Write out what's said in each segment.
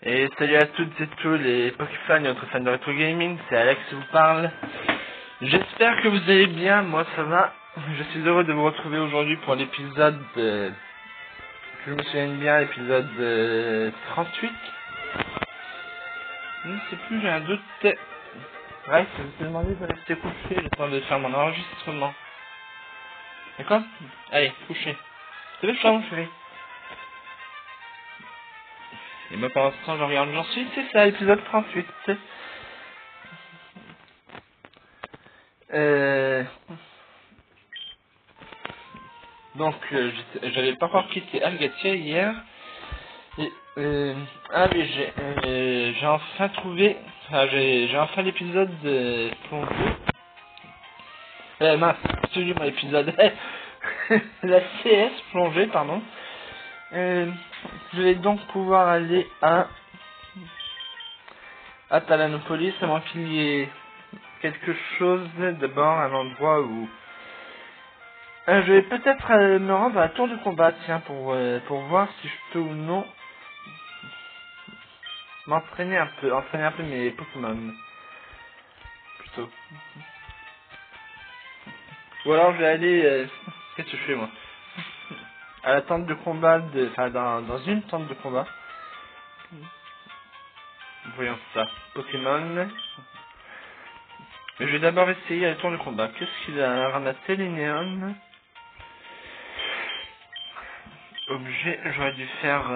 Et salut à toutes et tous les Pokéfans et autres fans de Retro Gaming, c'est Alex qui vous parle. J'espère que vous allez bien, moi ça va. Je suis heureux de vous retrouver aujourd'hui pour l'épisode, que je me souvienne bien, l'épisode 38. Je ne sais plus, j'ai un doute. Ouais, je me suis demandé de rester couché le temps de faire mon enregistrement. D'accord? Allez, couché. C'est le champ, chérie. Et moi, pendant ce temps, je regarde où j'en suis, c'est ça, épisode 38. Donc, j'avais pas encore quitté Algatia hier. Et, mais j'ai enfin trouvé, j'ai enfin l'épisode plongé. Mince, excusez-moi, l'épisode, la CS plongée, pardon. Je vais donc pouvoir aller à Talanopolis, à moins qu'il y ait quelque chose, d'abord un endroit où je vais peut-être me rendre à la tour de combat, tiens, pour voir si je peux ou non entraîner un peu mes Pokémon, plutôt. Ou alors je vais aller, qu'est-ce que je fais moi? À la tente de combat, enfin dans une tente de combat. Voyons ça, Pokémon. Mais je vais d'abord essayer la tour de combat. Qu'est-ce qu'il a ramassé, Linéon? Objet, j'aurais dû faire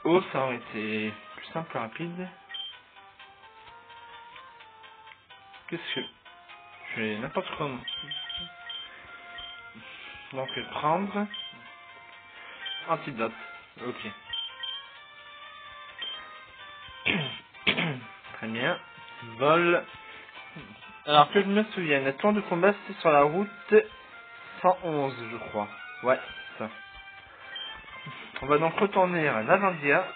eau, ça aurait été plus simple et rapide. Qu'est-ce que... Je fais n'importe quoi. Donc prendre... Antidote. Ok. Très bien. Vol. Alors que je me souvienne, la tour de combat c'est sur la route 111 je crois. Ouais, c'est ça. On va donc retourner à Lavandia.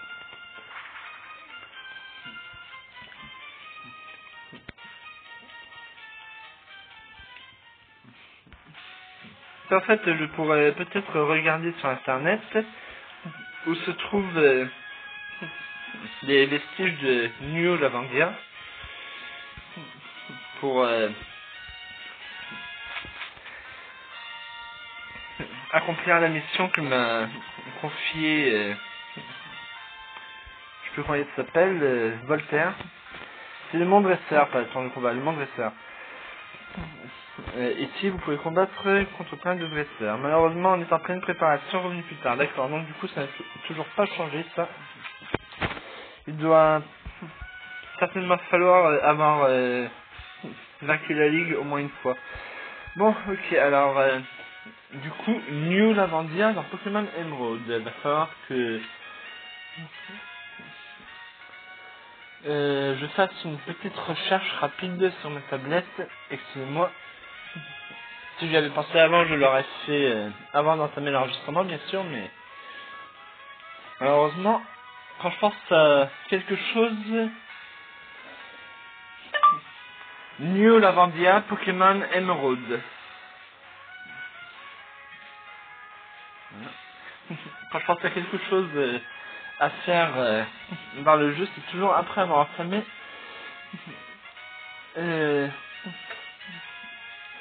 En fait, je pourrais peut-être regarder sur internet où se trouvent les vestiges de New Lavandia pour accomplir la mission que m'a confiée, je sais plus comment il s'appelle, Voltaire. C'est le monde dresseur, pas le temps de combat, le monde dresseur. Ici, vous pouvez combattre contre plein de dresseurs. Malheureusement, on est en pleine préparation, revenu plus tard. D'accord, donc du coup, ça n'a toujours pas changé, ça. Il doit certainement falloir avoir vaincu la ligue au moins une fois. Bon, ok, alors, du coup, New Lavandia dans Pokémon Emerald. Il va falloir que je fasse une petite recherche rapide sur ma tablette. Excusez-moi. Si j'y avais pensé avant, je l'aurais fait avant d'entamer l'enregistrement, bien sûr, mais malheureusement, quand je pense à quelque chose, New Lavandia, Pokémon Emerald. Quand je pense à quelque chose à faire dans le jeu, c'est toujours après avoir entamé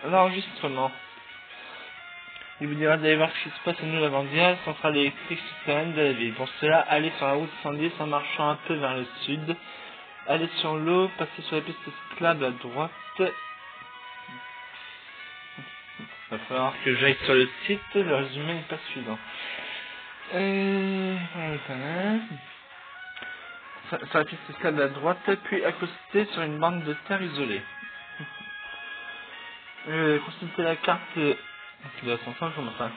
l'enregistrement. Il vous dira d'aller voir ce qui se passe à New Lavandia, centrale électrique souterraine de la ville. Pour cela, allez sur la route 110 en marchant un peu vers le sud. Allez sur l'eau, passez sur la piste cyclable à droite. Il va falloir que j'aille sur le site, le résumé n'est pas suivant. Sur la piste cyclable à droite, puis accosté sur une bande de terre isolée. Consultez la carte de la centrale, comment ça?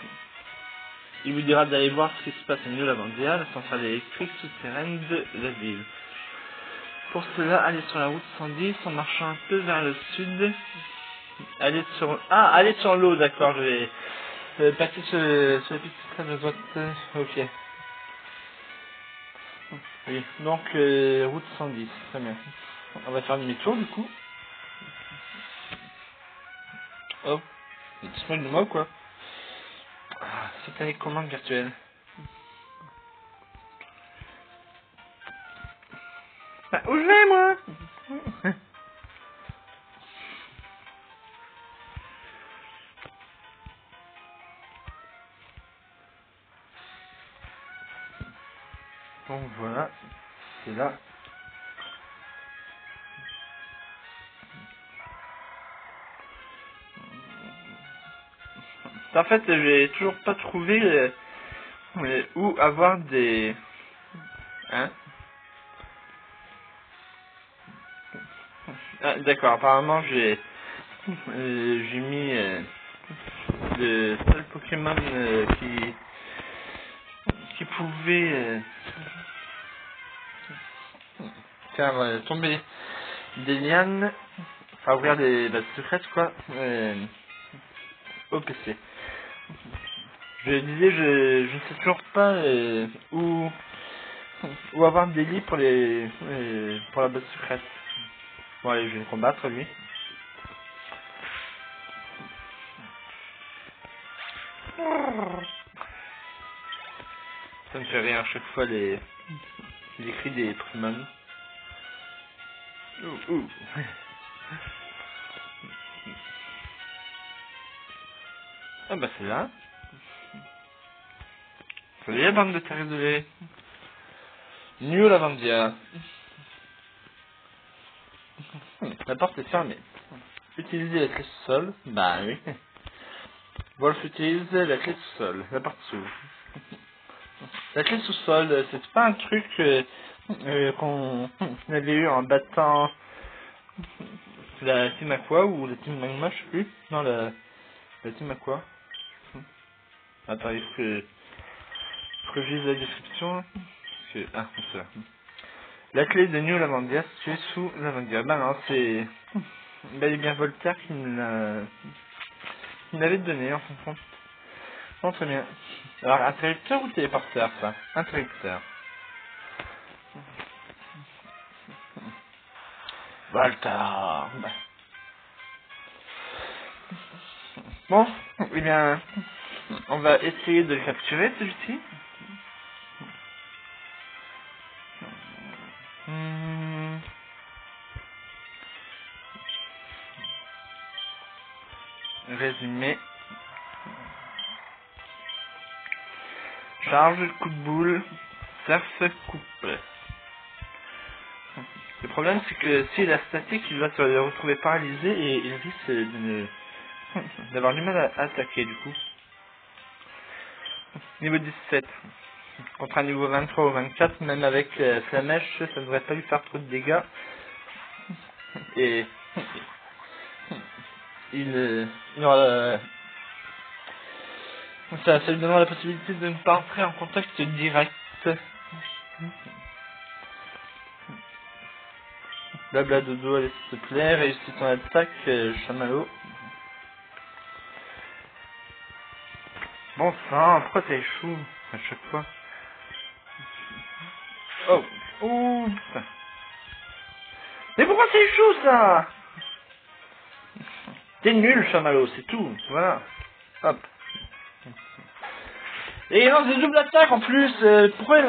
Il vous dira d'aller voir ce qui se passe à New Lavandia, la centrale électrique souterraine de la ville. Pour cela, allez sur la route 110 en marchant un peu vers le sud. Allez sur l'eau, d'accord, je vais passer sur la piste cyclable à droite. Ok. Oui, donc route 110, très bien. On va faire demi-tour du coup. Oh, il se moque de moi ou quoi? C'est une commande virtuelle. Bah, où je vais, moi? Donc voilà, c'est là. En fait, j'ai toujours pas trouvé où avoir des... Hein? Ah, d'accord, apparemment j'ai mis le seul Pokémon qui pouvait faire tomber des lianes, enfin ouvrir des bases secrètes quoi, au PC. Je disais, je ne sais toujours pas où avoir des lits pour pour la base secrète. Bon allez, je vais le combattre lui. Ça me fait rire à chaque fois les cris des Pokémon. Ouh, ouh. Ah bah c'est là. Salut la bande de terre de lait. New Lavandia. La porte est fermée. Utilisez la clé sous-sol. Bah oui. Wolf utilise la clé sous-sol. La porte s'ouvre. La clé sous-sol, c'est pas un truc qu'on avait eu en battant la team Aqua ou la team Magma, je sais plus. Non, la team Aqua. Attends, il faut que je lise la description. Ah, c'est ça. La clé de New Lavandia située sous Lavandia. Bah non, c'est bel et bien Voltaire qui me l'avait donné en fonction. Bon, très bien. Alors, interrupteur ou téléporteur, ça? Interrupteur. Voltaire. Bah. Bon, eh bien, on va essayer de capturer celui-ci. Résumé. Charge, coup de boule, surf, coupe. Le problème, c'est que s'il est statique, il va se retrouver paralysé et il risque d'avoir du mal à attaquer, du coup. Niveau 17. Contre un niveau 23 ou 24, même avec Flamèche, ça ne devrait pas lui faire trop de dégâts. Et il aura... ça lui donnera la possibilité de ne pas entrer en contact direct. Blabla dodo, allez s'il te plaît, réussis ton attaque, chamallow. Bon sang, pourquoi t'es chou à chaque fois? Oh, ouh, putain. Mais pourquoi c'est chou ça? T'es nul, chamallow, c'est tout, voilà. Hop. Et il lance des doubles attaques en plus, pourquoi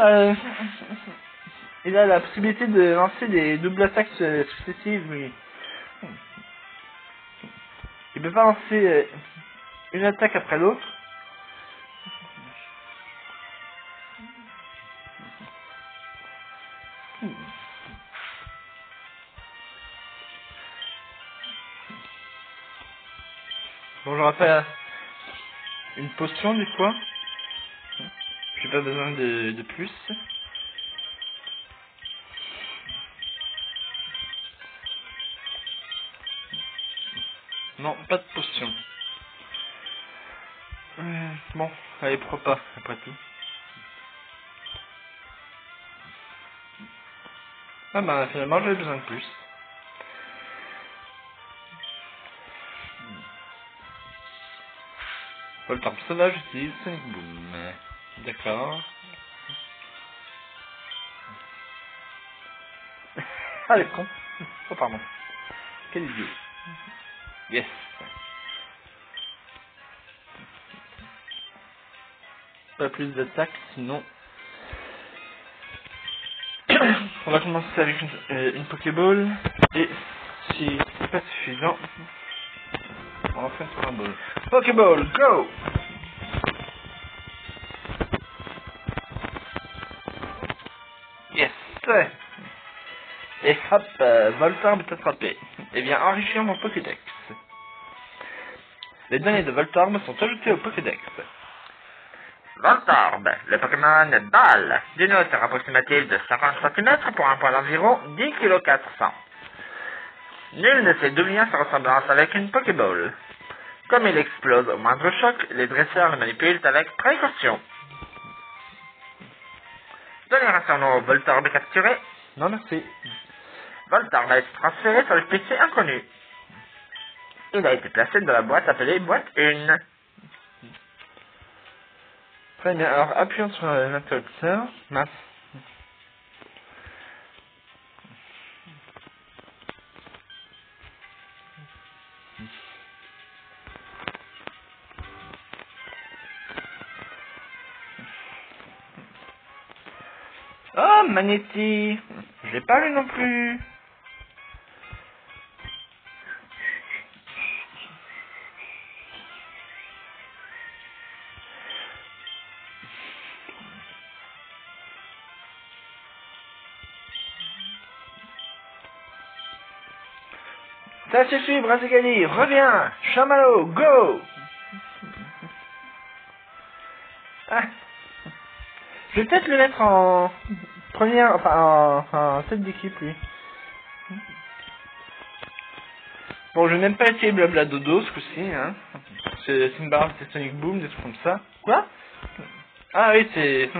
il a la possibilité de lancer des doubles attaques successives, mais il peut pas lancer une attaque après l'autre. Bon, j'aurais pas une potion des fois. J'ai pas besoin de plus. Non, pas de potion. Bon, allez, pourquoi pas, après tout. Ah bah finalement j'avais besoin de plus. Voltarb sauvage utilise Sonic Boom. D'accord. Ah les cons. Oh pardon. Quel idiot. Yes. Pas plus d'attaques sinon. On va commencer avec une Pokéball. Et si c'est pas suffisant, on va faire sur un ball. Pokéball, go! Yes! Et hop, Voltorb est attrapé. Et vient enrichir mon Pokédex. Les données de Voltorb sont ajoutées au Pokédex. Voltorb, le Pokémon balle, d'une hauteur approximative de 50 cm pour un poids d'environ 10 kg 400. Nul ne sait d'où vient sa ressemblance avec une Pokéball. Comme il explose au moindre choc, les dresseurs le manipulent avec précaution. Donner un surnom au Voltorb capturé. Non merci. Voltorb a été transféré sur le PC inconnu. Il a été placé dans la boîte appelée boîte 1. Très bien, alors appuyons sur l'interrupteur. Mince. Oh, Magnéti! Je l'ai pas lu non plus. Ça suffit, Brazigali, reviens! Chamallow, go! Ah. Je vais peut-être le mettre en première, enfin en tête d'équipe, lui. Bon, je vais même pas essayer Blabla Dodo ce coup-ci, hein. C'est une barre, c'est Sonic Boom, des trucs comme ça. Quoi? Ah oui, c'est...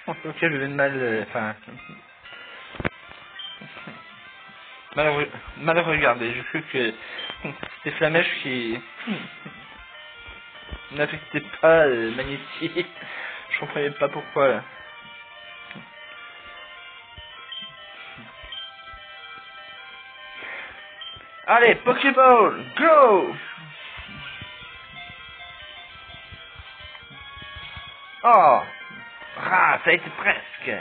ok, je vais mal... Enfin... mal regardé. J'ai cru que c'était Flamèche qui n'affectait pas Magnéti. Je comprenais pas pourquoi, là. Allez, Pokéball, go! Oh! Ah, ça a été presque.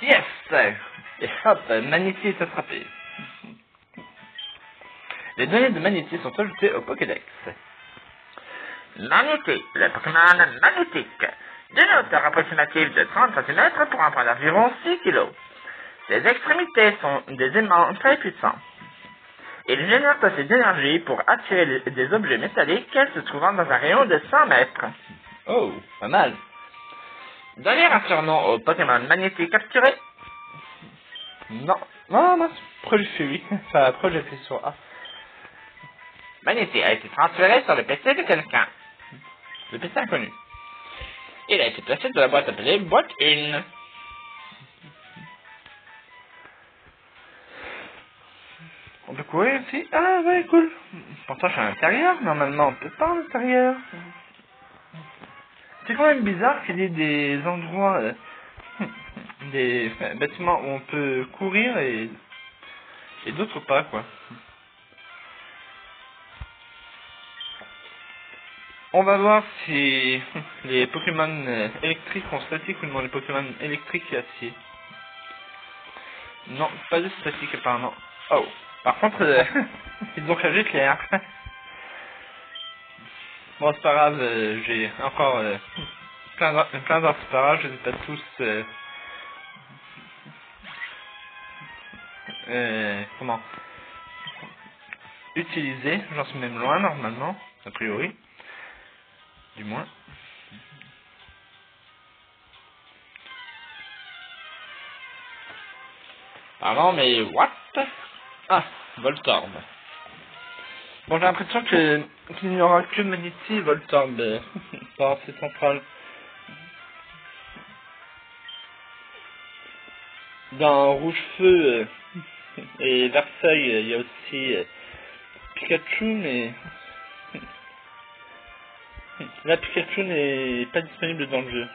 Yes! Et hop, Magnéti est attrapé. Les données de Magnéti sont ajoutées au Pokédex. Magnéti, le Pokémon magnétique, d'une hauteur approximative de 30 cm pour un poids d'environ 6 kg. Ses extrémités sont des aimants très puissants. Il génère assez d'énergie pour attirer des objets métalliques se trouvant dans un rayon de 100 mètres. Oh, pas mal. Donner un surnom au Pokémon magnétique capturé. Non. Non, non, pourquoi j'ai fait oui? Enfin, pourquoi j'ai fait sur A? Magnéti a été transféré sur le PC de quelqu'un. Le PC inconnu. Il a été placé dans la boîte appelée boîte 1. On peut courir ici? Ah ouais, cool. Pourtant, je suis à l'intérieur. Normalement, on peut pas à l'intérieur. C'est quand même bizarre qu'il y ait des endroits, des bâtiments où on peut courir et d'autres pas, quoi. On va voir si les Pokémon électriques sont statiques ou non, les Pokémon électriques et acier. Non, pas de statique apparemment. Oh, par contre, ils ont changé de l'air. Bon, c'est pas grave, j'ai encore plein d'heures, c'est pas grave, je les ai pas tous... comment utilisés, j'en suis même loin normalement, a priori. Du moins. Pardon, mais what? Ah, Voltorb. Bon, j'ai l'impression qu'il n'y aura que Magnéti et Voltorb dans ces centrales. Dans Rouge-Feu et Versailles, il y a aussi Pikachu, mais là, Pikachu n'est pas disponible dans le jeu.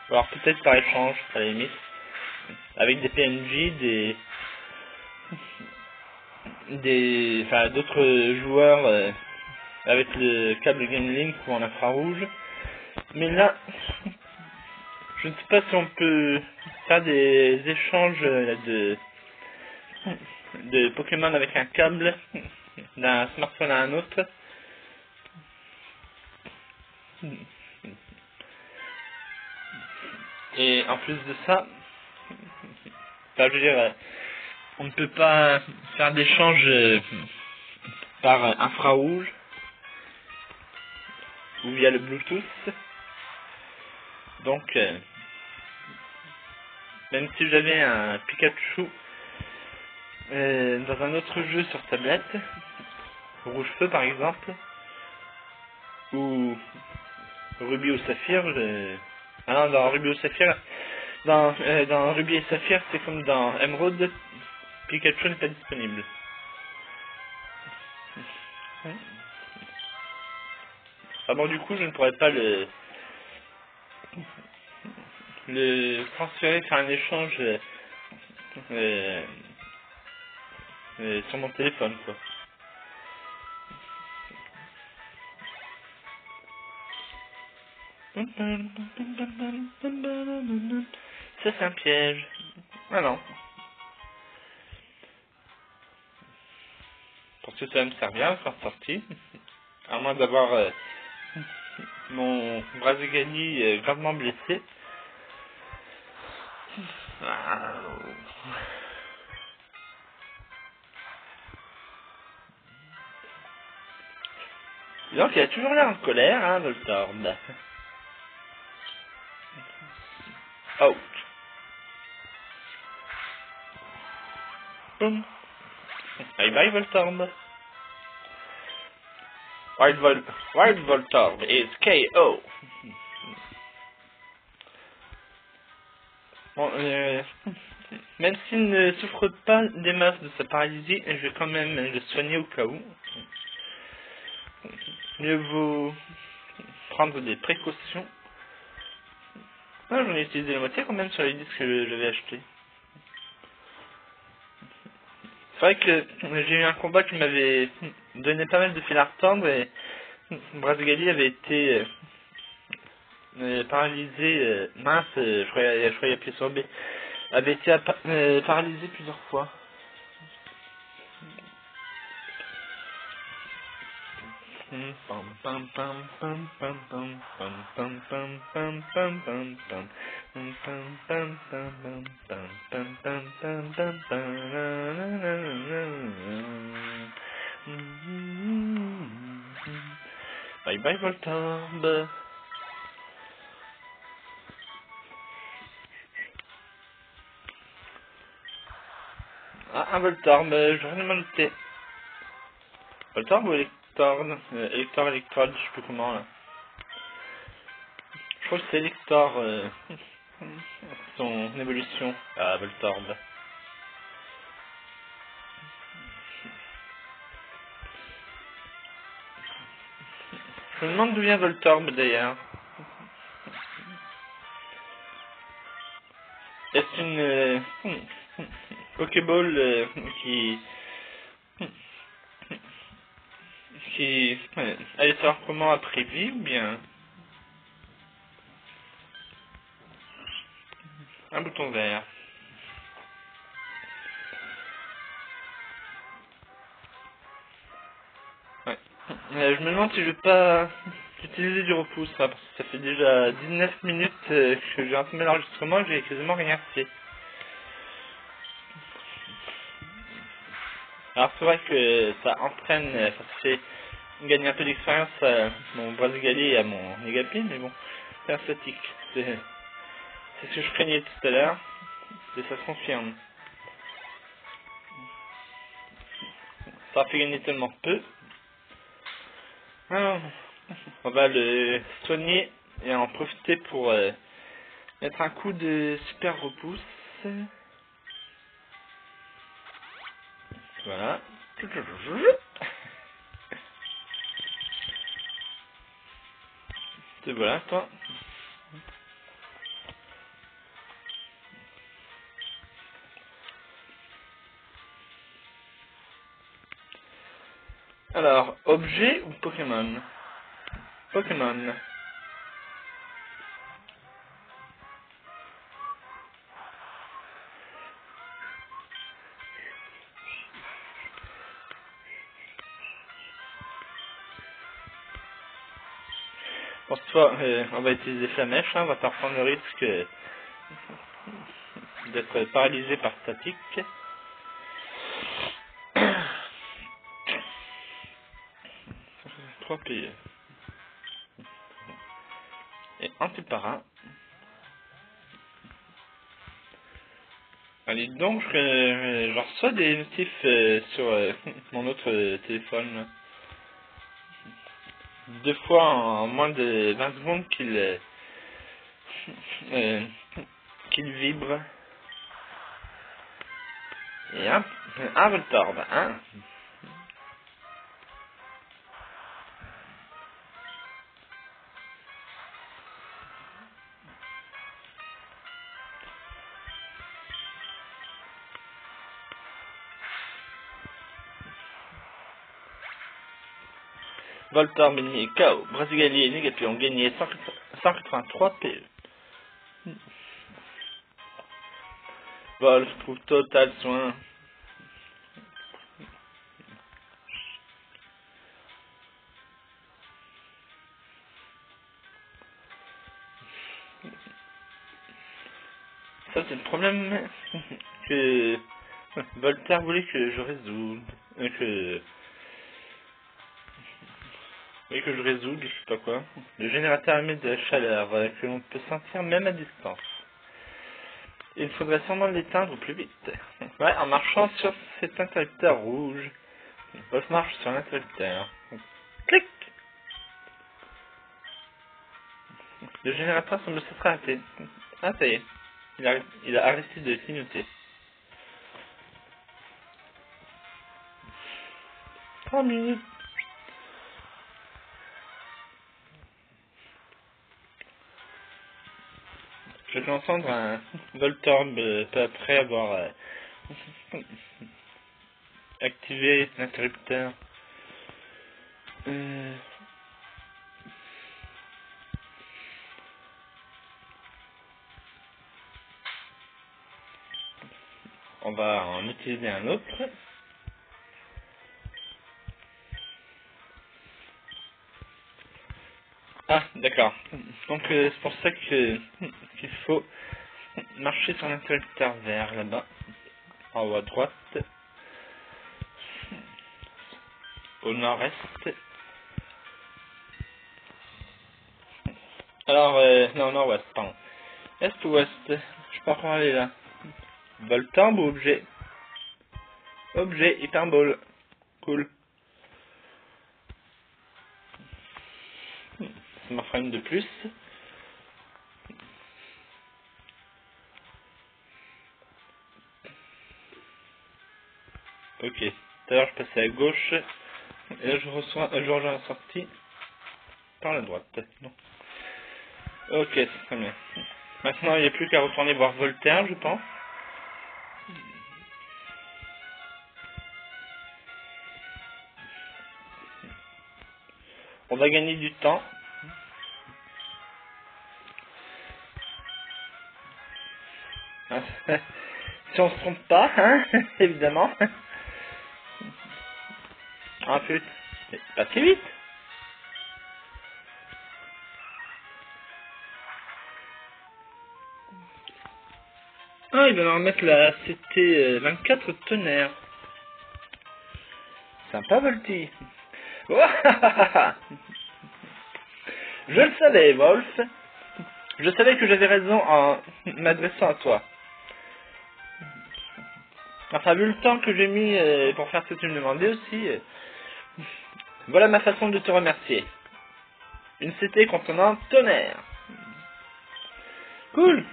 Alors peut-être par échange, à la limite. avec des PNJ, enfin d'autres joueurs avec le câble GameLink ou en infrarouge. Mais là, je ne sais pas si on peut faire des échanges de Pokémon avec un câble d'un smartphone à un autre. Et en plus de ça, enfin, je veux dire, on ne peut pas faire d'échange par infrarouge ou via le Bluetooth. Donc, même si j'avais un Pikachu dans un autre jeu sur tablette, Rouge Feu par exemple, ou Ruby ou Saphir, ah non, dans Ruby ou Saphir, dans Ruby et Saphir, c'est comme dans Emerald, Pikachu n'est pas disponible. Ah bon, du coup, je ne pourrais pas le transférer, faire un échange sur mon téléphone, quoi. Ça, c'est un piège. Ah non. Parce que ça va me servir à faire sortie. À moins d'avoir mon Brazigani gravement blessé. Donc il a toujours l'air en colère, hein, Voltorb. Ouch. Boum. Bye bye, Voltorb. Wild Voltorb is KO. Bon, même s'il ne souffre pas des masses de sa paralysie, je vais quand même le soigner au cas où. Mieux vaut prendre des précautions. Ah, j'en ai utilisé la moitié quand même sur les disques que j'avais achetés. C'est vrai que j'ai eu un combat qui m'avait donné pas mal de fil à retordre et Brazgali avait été paralysé, mince, je croyais appuyer sur B, avait été paralysé plusieurs fois. Bye bye Voltorb. Ah, un Voltorb, j'aurais dû m'en douter. Voltorb ou Elector, Electrode, je sais plus comment là. Je crois que c'est Elector, son évolution à Voltorb. Je me demande d'où vient Voltorb d'ailleurs. Est-ce une Pokéball qui allez savoir comment a prévu ou bien un bouton vert. Ouais. Je me demande si je vais pas utiliser du repousse là, parce que ça fait déjà 19 minutes que j'ai entamé l'enregistrement et j'ai quasiment rien fait. Alors c'est vrai que ça entraîne, ça fait gagner un peu d'expérience à mon Brazigally et à mon Negapi, mais bon, c'est un statique. C'est ce que je craignais tout à l'heure, et ça se confirme. Ça a fait gagner tellement peu. Alors, on va le soigner et en profiter pour mettre un coup de super repousse. Voilà. Et voilà, toi. Alors, objet ou Pokémon? Pokémon. Pour cette fois, on va utiliser Flamèche, hein, on va pas prendre le risque d'être paralysé par statique. 3 PE. Et anti-para. Allez donc, je reçois des notifs sur mon autre téléphone. 2 fois en moins de 20 secondes qu'il vibre. Et un Voltorb, hein. Voltorb ennemi KO. Brasigali et Negapi ont gagné 183 PE. Wolf trouve total soin. Ça c'est le problème que Voltaire voulait que je résolve. Que je résoudre, je sais pas quoi. Le générateur émet de la chaleur que l'on peut sentir même à distance. Il faudrait sûrement l'éteindre plus vite. Ouais, en marchant sur cet interrupteur rouge. Wolf marche sur l'interrupteur. Clic. Le générateur semble s'être arrêté. Ah, ça y est. Il a arrêté de clignoter. 3 minutes. Je vais entendre un Voltorb peu après avoir activé l'interrupteur. On va en utiliser un autre. Ah, d'accord. Donc c'est pour ça qu'il faut marcher sur l'interrupteur vert là-bas, en haut à droite, au nord-est. Alors, non, nord-ouest, pardon. Est ou ouest? Je sais pas comment aller là. Voltorb ou objet? Objet, Hyperball. Cool. Ça m'en fera une de plus. Ok. Tout à l'heure je passais à gauche. Et là je rejoins la sortie par la droite. Non. Ok, c'est très bien. Maintenant il n'y a plus qu'à retourner voir Voltaire, je pense. On va gagner du temps. Si on se trompe pas, hein, évidemment. Ah putain, mais pas très vite. Ah, il va leur mettre la CT24 tonnerre. Sympa, Volty. Je le savais, Wolf. Je savais que j'avais raison en m'adressant à toi. Enfin, vu le temps que j'ai mis pour faire ce que tu me demandais aussi, voilà ma façon de te remercier. Une CT contenant tonnerre. Cool.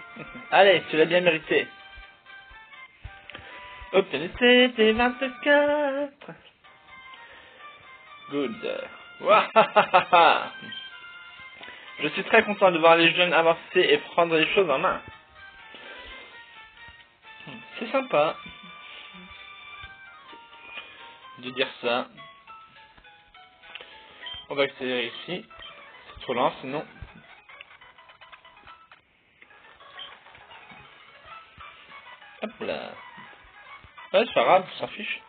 Allez, tu l'as bien mérité. Obtenu CT24. Good. Wahahaha. Je suis très content de voir les jeunes avancer et prendre les choses en main. C'est sympa de dire ça. On va accélérer ici. C'est trop lent sinon. Hop là. Ouais, c'est pas grave, on s'en fiche.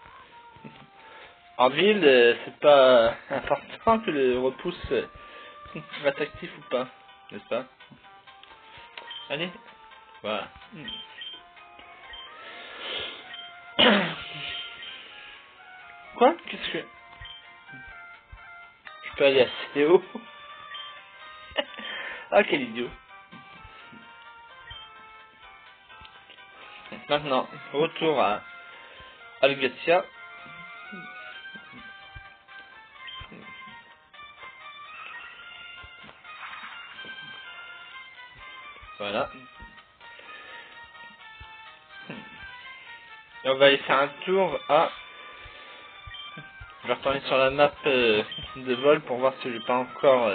En ville, c'est pas important que le repousse reste actif ou pas, n'est-ce pas? Allez, voilà. Quoi? Qu'est-ce que... Je peux aller assez haut? Ah, quel idiot. Maintenant, retour à Algatia. Voilà. Et on va aller faire un tour à... Je vais retourner sur la map de vol pour voir si j'ai pas encore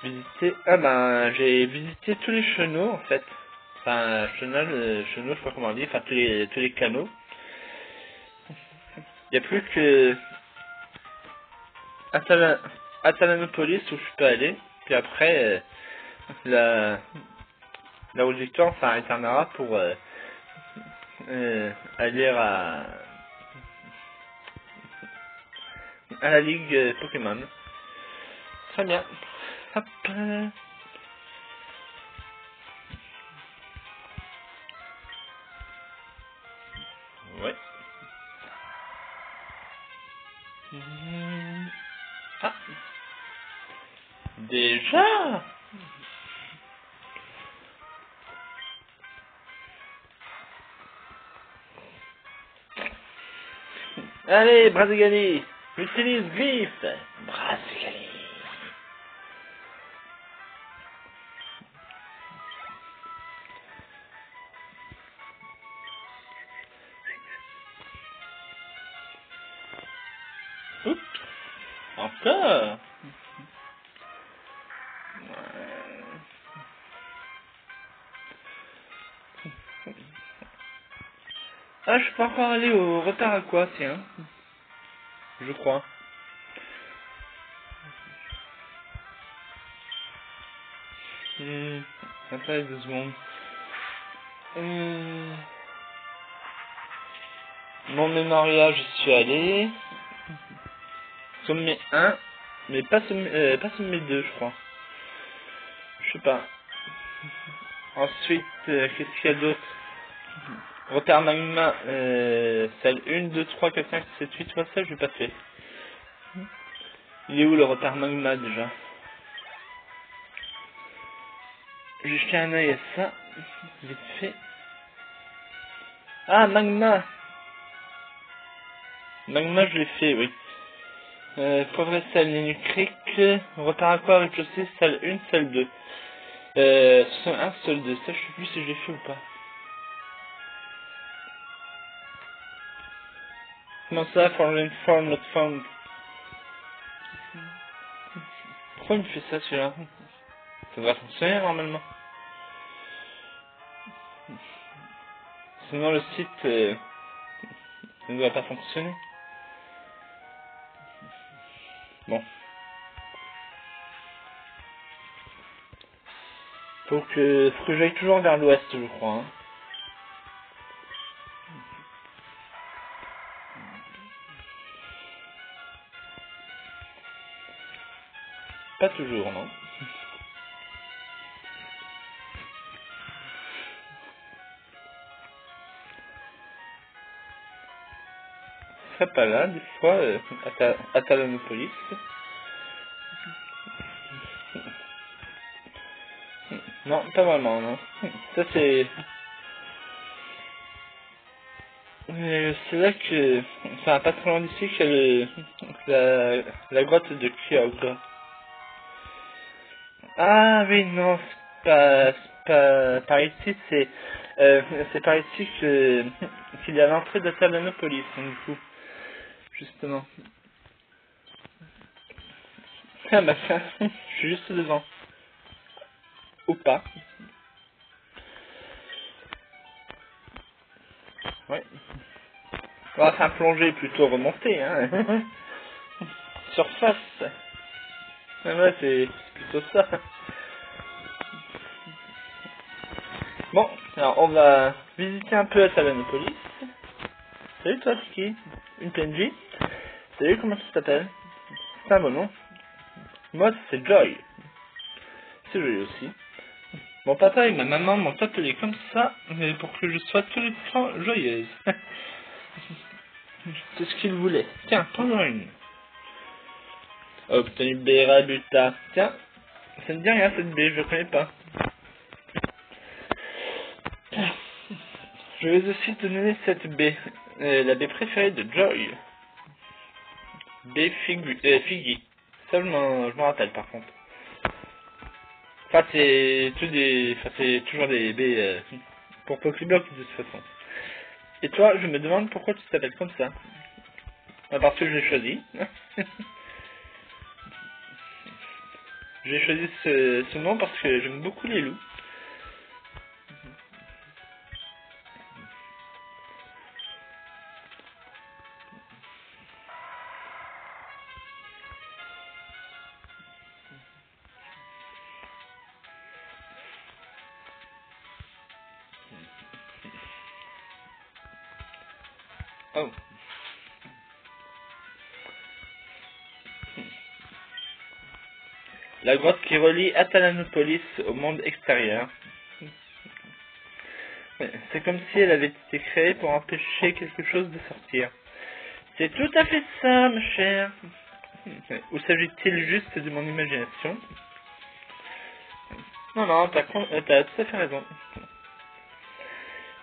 visité. Ah ben, j'ai visité tous les chenaux en fait. Enfin, chenaux, je sais pas comment on dit, enfin tous les canaux. Il n'y a plus que Atalanopolis où je peux aller. Puis après, la route Victor s'arrêtera pour aller à la ligue Pokémon. Très bien. Hop. Ouais. Ah. Déjà. Allez, Brazigali. Utilise Griffe. Brazigali. Oups. Encore. Ah, je peux encore aller au retard à quoi, tiens. Je crois. Attends 2 secondes. Mon mémorial, je suis allé. Sommet 1, mais pas sommet 2, je crois. Je sais pas. Ensuite, qu'est-ce qu'il y a d'autre? Retard magma, celle 1, 2, 3, 4, 5, 7, 8, 3, 7, je vais pas fait. Il est où le retard magma déjà? J'ai jeté un œil à ça, vite fait. Ah, magma! Magma, je l'ai fait, oui. Faudrait celle Nenucric, retard aqua rez-de-chaussée, celle 1, celle 2. Seul 1, seul 2, ça je sais plus si je l'ai fait ou pas. Comment ça, foreign form not found? Pourquoi il me fait ça celui-là? Ça va fonctionner normalement. Sinon le site ne doit pas fonctionner. Bon. Faut que j'aille toujours vers l'ouest, je crois. Hein. Pas toujours, non. Je serais pas là, des fois, à Talanopolis. Non, pas vraiment, non. Ça c'est... c'est là que... Enfin, pas très loin d'ici qu'il y a la grotte de Kyogre. Ah oui, non, c'est pas par ici, c'est par ici qu'il y a l'entrée de Talanopolis, donc, du coup, justement. Ah bah ça, je suis juste devant. Ou pas. Ouais. On va faire plonger plutôt remonter, hein. surface. Ouais, c'est plutôt ça. Bon, alors on va visiter un peu Atalanopolis. Salut toi, c'est qui? Une PNJ? Salut, comment tu t'appelles? C'est un bon nom. Moi, c'est Joy. C'est joli aussi. Mon papa et ma maman m'ont appelé comme ça, mais pour que je sois tout le temps joyeuse. C'est ce qu'ils voulaient. Tiens, prends-en une. Obtenu B, Rabuta. Tiens, ça ne dit rien cette B, je connais pas. Je vais aussi te donner cette B, la B préférée de Joy. B Figgy. Ça je m'en rappelle par contre. Enfin c'est toujours des B pour Pokéblock de toute façon. Et toi, je me demande pourquoi tu t'appelles comme ça. Parce que je l'ai choisi. J'ai choisi ce nom parce que j'aime beaucoup les loups. Oh. La grotte qui relie Atalanopolis au monde extérieur. C'est comme si elle avait été créée pour empêcher quelque chose de sortir. C'est tout à fait ça, ma chère. Ou s'agit-il juste de mon imagination? Non, t'as tout à fait raison.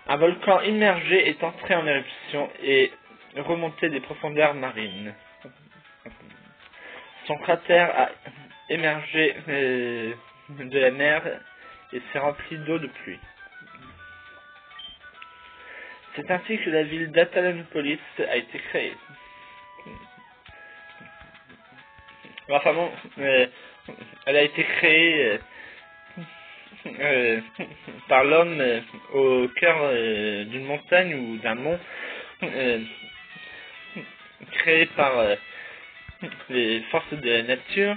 Un volcan immergé est entré en éruption et remonté des profondeurs marines. Son cratère a émergé de la mer et s'est rempli d'eau de pluie. C'est ainsi que la ville d'Atalanopolis a été créée. Enfin bon, elle a été créée par l'homme au cœur d'une montagne ou d'un mont créé par les forces de la nature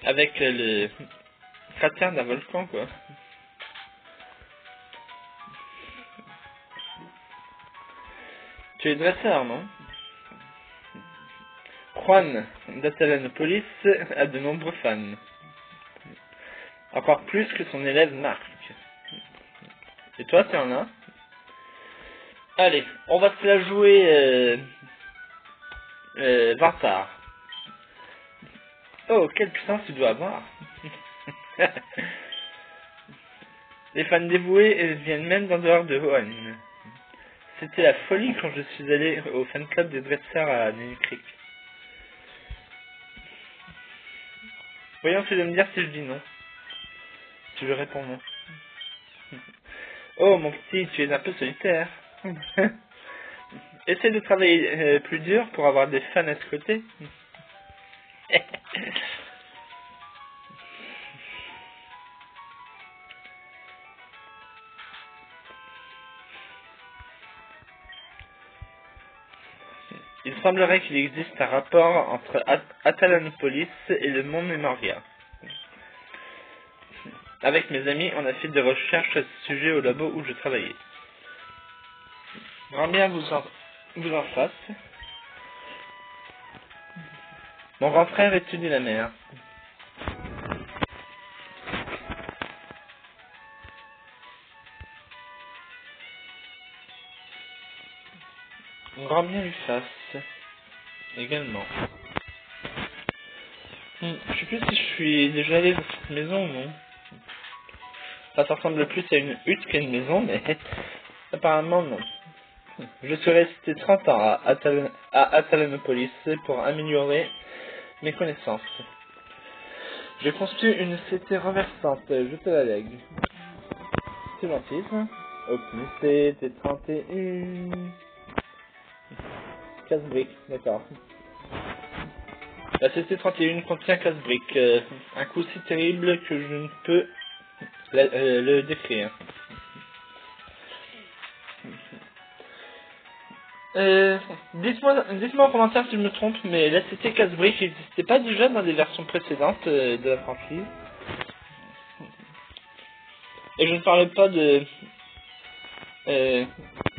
avec le cratère d'un volcan quoi. Tu es dresseur, non? Juan d'Atalanopolis a de nombreux fans. Encore plus que son élève Marc. Et toi, tu en as? Allez, on va se la jouer Vartar. Oh, quelle puissance tu dois avoir. Les fans dévoués viennent même d'en dehors de Hoenn. C'était la folie quand je suis allé au fan club des dresseurs à New Creek. Voyons, tu dois me dire si je dis non. Tu veux répondre non. Oh mon petit, tu es un peu solitaire. Essaie de travailler plus dur pour avoir des fans à ce côté. Il semblerait qu'il existe un rapport entre Atalanopolis et le monde Memoria. Avec mes amis, on a fait des recherches à ce sujet au labo où je travaillais. Grand bien vous en fasse. Mon grand frère étudie la mer. Grand bien lui fasse. Également. Je sais plus si je suis déjà allé dans cette maison ou non. Ça ressemble plus à une hutte qu'à une maison, mais apparemment non. Je suis resté 30 ans à Atalanopolis pour améliorer mes connaissances. J'ai construit une cité renversante, je te la lègue. C'est gentil, ça. Optimisé, T31. 15 briques, d'accord. La CC31 contient 15 briques. Un coup si terrible que je ne peux le décrire. Dites-moi en commentaire si je me trompe, mais la CT Casse-Brique n'existait pas déjà dans des versions précédentes de la franchise. Et je ne parle pas de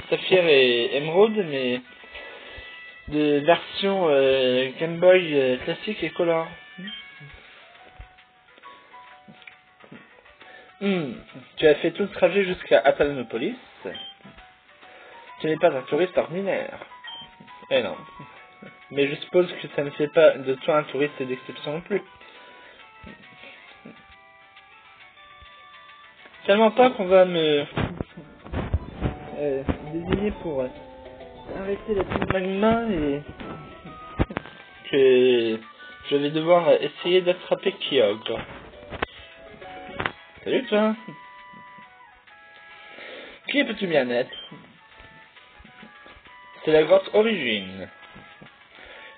Saphir et Emerald, mais de versions Game Boy classique et Color. Tu as fait tout le trajet jusqu'à Atalanopolis. Tu n'es pas un touriste ordinaire. Eh non. Mais je suppose que ça ne fait pas de toi un touriste d'exception non plus. Tellement pas qu'on va me désigner pour arrêter la petite magma et que je vais devoir essayer d'attraper Kyogre. Salut toi. Qui peux-tu bien être? C'est la grotte Origine.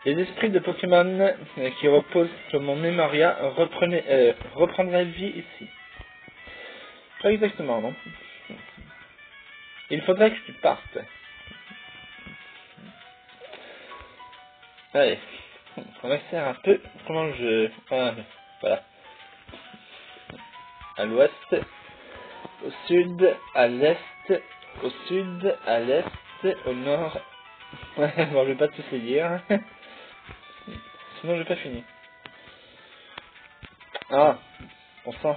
Les esprits de Pokémon qui reposent sur mon Memoria reprendraient vie ici. Pas exactement, non. Il faudrait que tu partes. Allez, on va faire un peu comment je... voilà. À l'ouest, au sud, à l'est, au sud, à l'est, au nord. Bon, je vais pas tous les dire. Sinon, j'ai pas fini. Ah, on sent.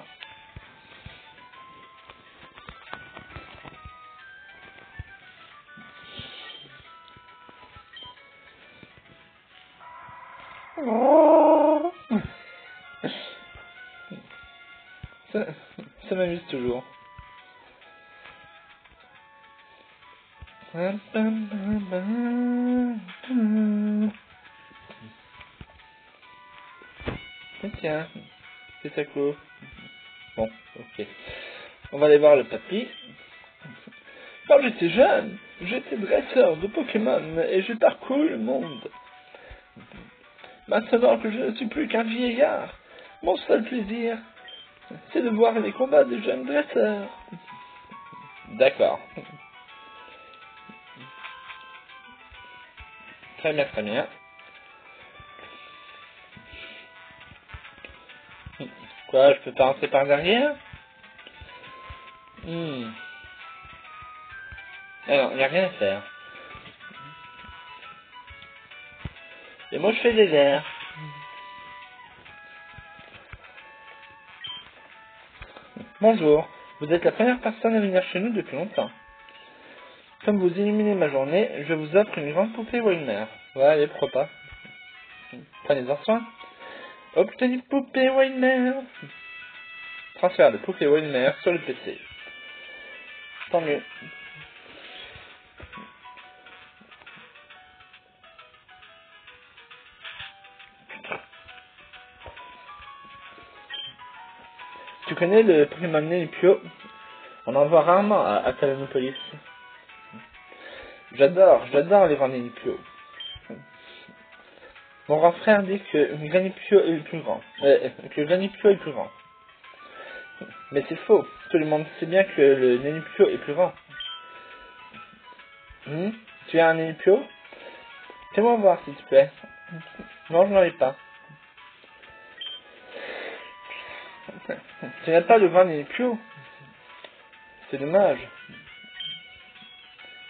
Ça m'amuse toujours. Tiens, c'est ça clos. Bon, ok. On va aller voir le papy. Quand j'étais jeune, j'étais dresseur de Pokémon et j'ai parcouru le monde. Maintenant que je ne suis plus qu'un vieillard, mon seul plaisir, c'est de voir les combats des jeunes dresseurs. D'accord. Très bien, très bien. Quoi, je peux pas rentrer par derrière? Alors, il n'y a rien à faire. Et moi, je fais des verres. Bonjour, vous êtes la première personne à venir chez nous depuis longtemps. Comme vous illuminez ma journée, je vous offre une grande poupée Wilmer. Ouais, allez, pourquoi pas. Prenez-en soin. Obtenez poupée Wilmer. Transfert de poupée Wilmer sur le PC. Tant mieux. Tu connais le Pokémon Nenupio? On en voit rarement à Atalanopolis. J'adore les grands Nenupio. Mon grand frère dit que Granipio est le plus grand. Mais c'est faux. Tout le monde sait bien que le Nenupio est plus grand. Tu as un Nenupio? Fais-moi voir s'il te plaît. Non, je n'en ai pas. Tu n'as pas de grand Nenupio? C'est dommage.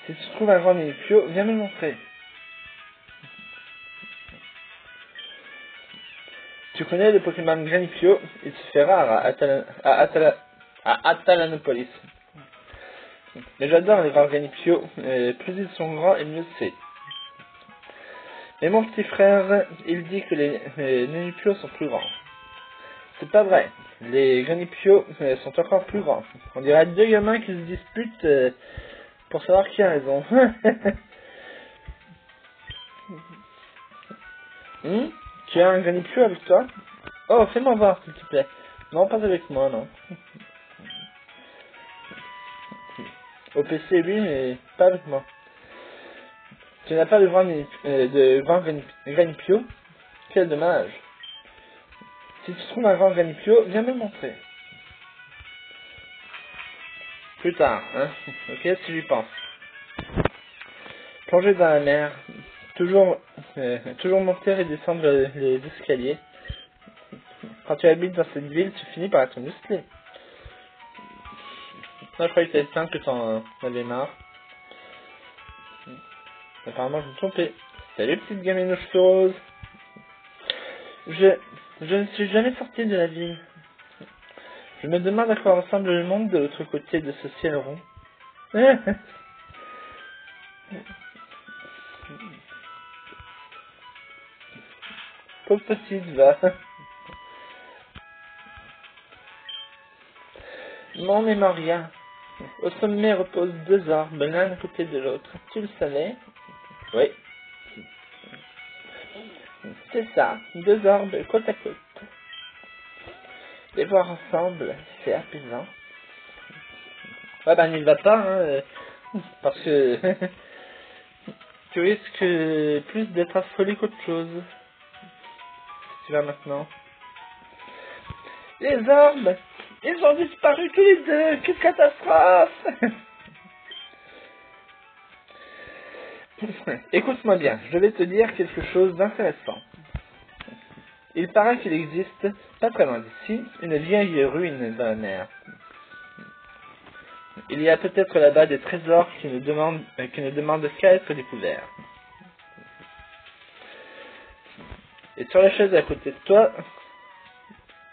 Si tu trouves un grand Nenupio, viens me le montrer. Tu connais le Pokémon Granipio? Il se fait rare à Atalanopolis. Mais j'adore les grands Granipio. Plus ils sont grands, et mieux c'est. Mais mon petit frère, il dit que les Nenupio sont plus grands. C'est pas vrai. Les Granipio sont encore plus grands. On dirait deux gamins qui se disputent pour savoir qui a raison. Tu as un Granipio avec toi? Oh, fais-moi voir, s'il te plaît. Non, pas avec moi, non. Au PC, oui, mais pas avec moi. Tu n'as pas de grand Granipio? Quel dommage. Si tu trouves un grand Granipio, viens me le montrer. Plus tard, hein. Ok, tu lui penses. Plonger dans la mer. Toujours monter et descendre les escaliers. Quand tu habites dans cette ville, tu finis par être musclé. Non, je croyais que c'était simple que t'en avais marre. Apparemment, je me trompais. Salut, petite gamine aux cheveux roses. Je ne suis jamais sorti de la ville. Je me demande à quoi ressemble le monde de l'autre côté de ce ciel rond. Pauvre petite, va. Mon mémoria. Au sommet reposent deux arbres, l'un à côté de l'autre. Tu le savais? Oui. C'est ça, deux arbres côte à côte. Les voir ensemble, c'est apaisant. Ouais, bah n'y va pas, hein, parce que tu risques plus d'être affolé qu'autre chose. Si tu vas maintenant. Les arbres, ils ont disparu tous les deux, quelle catastrophe! Écoute-moi bien, je vais te dire quelque chose d'intéressant. Il paraît qu'il existe, pas très loin d'ici, une vieille ruine dans la mer. Il y a peut-être là-bas des trésors qui ne demandent qu'à être découverts. Et sur la chaise à côté de toi,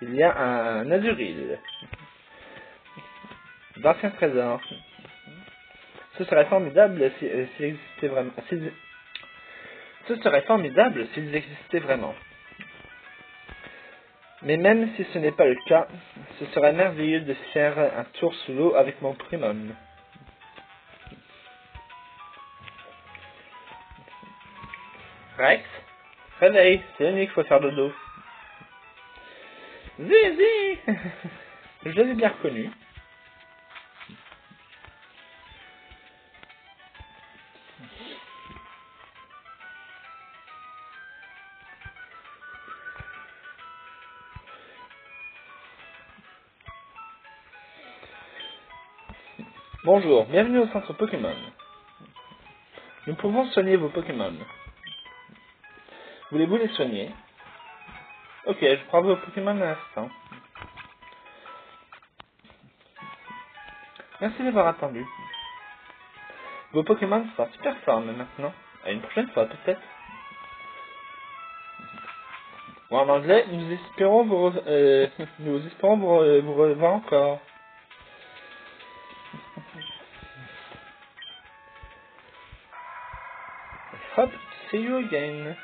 il y a un azuril. D'anciens trésors. Ce serait formidable s'il existait vraiment. Ce serait formidable s'ils existaient vraiment. Mais même si ce n'est pas le cas, ce serait merveilleux de faire un tour sous l'eau avec mon primum. Rex, réveille, c'est la nuit qu'il faut faire dodo. Zizi. Je l'ai bien reconnu. Bonjour, bienvenue au centre Pokémon. Nous pouvons soigner vos Pokémon. Voulez-vous les soigner? Ok, je prends vos Pokémon à l'instant. Merci d'avoir attendu. Vos Pokémon sont en super forme maintenant. À une prochaine fois, peut-être. Ou en anglais, nous espérons vous revoir encore. Hop, see you again.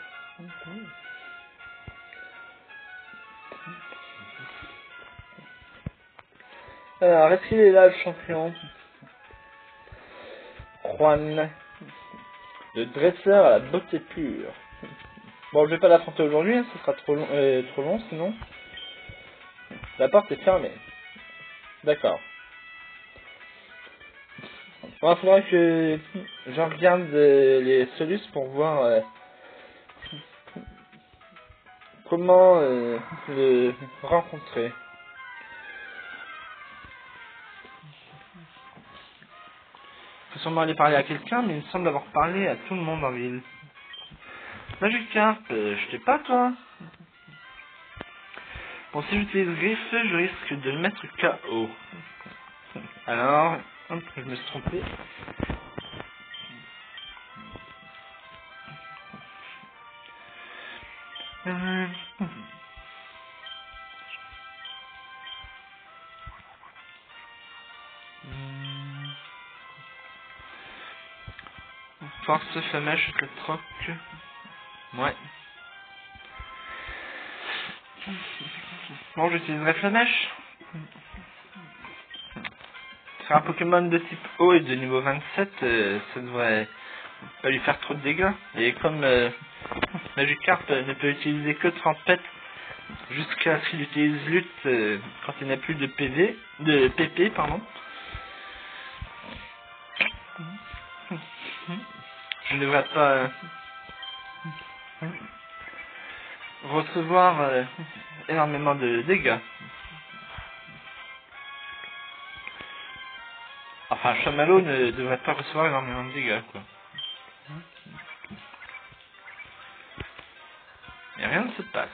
Alors, est-ce qu'il est là, le champion? Juan, le dresseur à la beauté pure. Bon, je vais pas l'affronter aujourd'hui, hein, ce sera trop long sinon. La porte est fermée. D'accord. Bon, il faudra que je regarde les solus pour voir comment le rencontrer. Faut sûrement aller parler à quelqu'un, mais il me semble avoir parlé à tout le monde en ville. Magikarp, je t'ai pas toi. Bon, si j'utilise griffe, je risque de le mettre KO. Alors, hop, je me suis trompé. Force flamèche, je le troque. Ouais. Bon, j'utiliserai flamèche. Faire un Pokémon de type eau et de niveau 27, ça devrait pas lui faire trop de dégâts. Et comme Magikarp ne peut utiliser que Tempête jusqu'à ce qu'il utilise lutte quand il n'a plus de PP, pardon. Je ne devrais pas recevoir énormément de dégâts. Enfin, Chamallow ne devrait pas recevoir énormément de dégâts, quoi. se passe?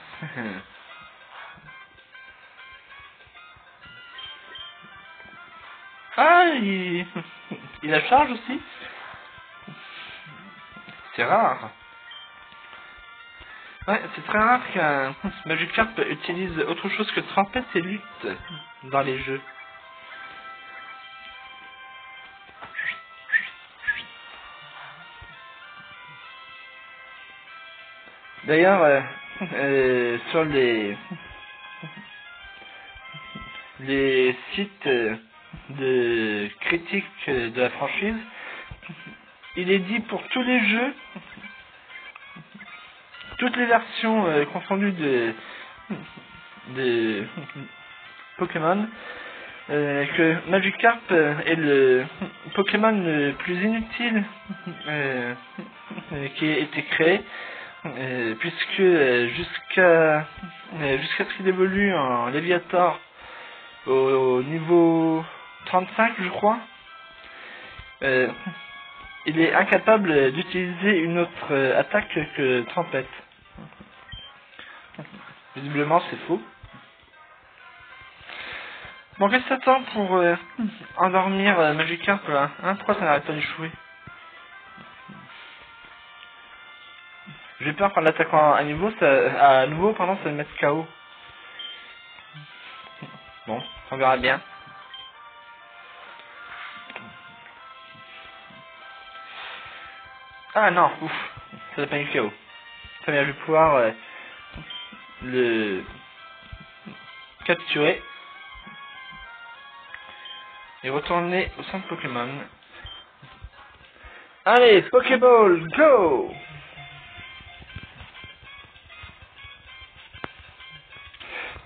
Ah, il la charge aussi? C'est rare. Ouais, c'est très rare qu'un Magikarp utilise autre chose que Tempête et Lutte dans les jeux. D'ailleurs, sur les sites de critiques de la franchise, il est dit pour tous les jeux, toutes les versions confondues de Pokémon, que Magikarp est le Pokémon le plus inutile qui a été créé, puisque jusqu'à ce qu'il évolue en Léviator au niveau 35, je crois, il est incapable d'utiliser une autre attaque que Tempête. Visiblement, c'est faux. Bon, qu'est-ce que t'attends pour endormir Magikarp là, hein? Pourquoi ça n'arrête pas d'échouer? J'ai peur qu'en l'attaquant à nouveau, ça va me mettre KO. Bon, on verra bien. Ah non, ouf, ça n'a pas eu KO. Très bien, je vais pouvoir le capturer et retourner au centre Pokémon. Allez, Pokéball, go!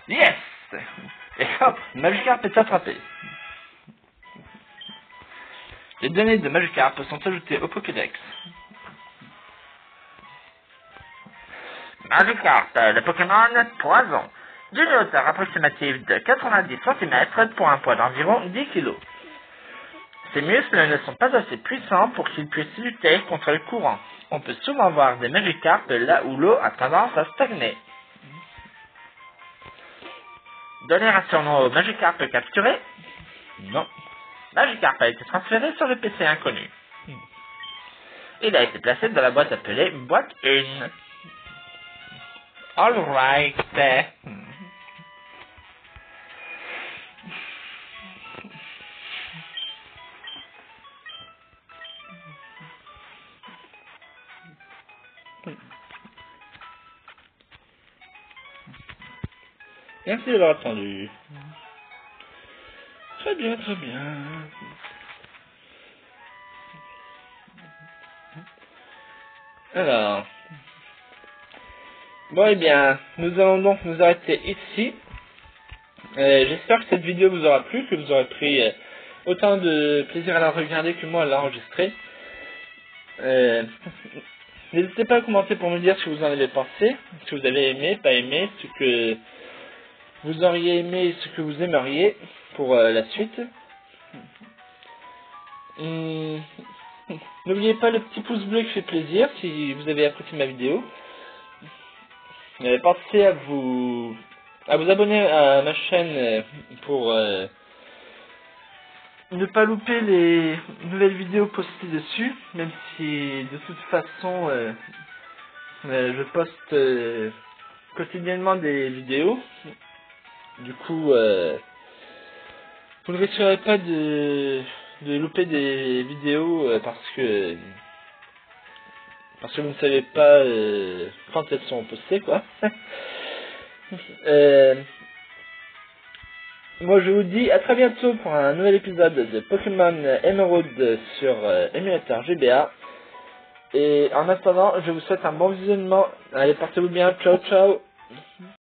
Yes! Et hop, Magikarp est attrapé. Les données de Magikarp sont ajoutées au Pokédex. Magikarp, le Pokémon poison, d'une hauteur approximative de 90 cm pour un poids d'environ 10 kg. Ses muscles ne sont pas assez puissants pour qu'il puisse lutter contre le courant. On peut souvent voir des Magikarp là où l'eau a tendance à stagner. Donner un surnom au Magikarp capturé? Non. Magikarp a été transféré sur le PC inconnu. Il a été placé dans la boîte appelée boîte 1. Alright. Merci d'avoir attendu. Très bien, très bien. Alors. Bon, eh bien, nous allons donc nous arrêter ici. J'espère que cette vidéo vous aura plu, que vous aurez pris autant de plaisir à la regarder que moi à l'enregistrer. N'hésitez pas à commenter pour me dire ce que vous en avez pensé, ce que vous avez aimé, pas aimé, ce que vous auriez aimé et ce que vous aimeriez pour la suite. N'oubliez pas le petit pouce bleu qui fait plaisir si vous avez apprécié ma vidéo. Pensez à vous abonner à ma chaîne pour ne pas louper les nouvelles vidéos postées dessus, même si de toute façon je poste quotidiennement des vidéos. Du coup, vous ne risquerez pas de louper des vidéos parce que vous ne savez pas quand elles sont postées, quoi. Moi, je vous dis à très bientôt pour un nouvel épisode de Pokémon Emerald sur émulateur GBA. Et en attendant, je vous souhaite un bon visionnement. Allez, portez-vous bien. Ciao, ciao.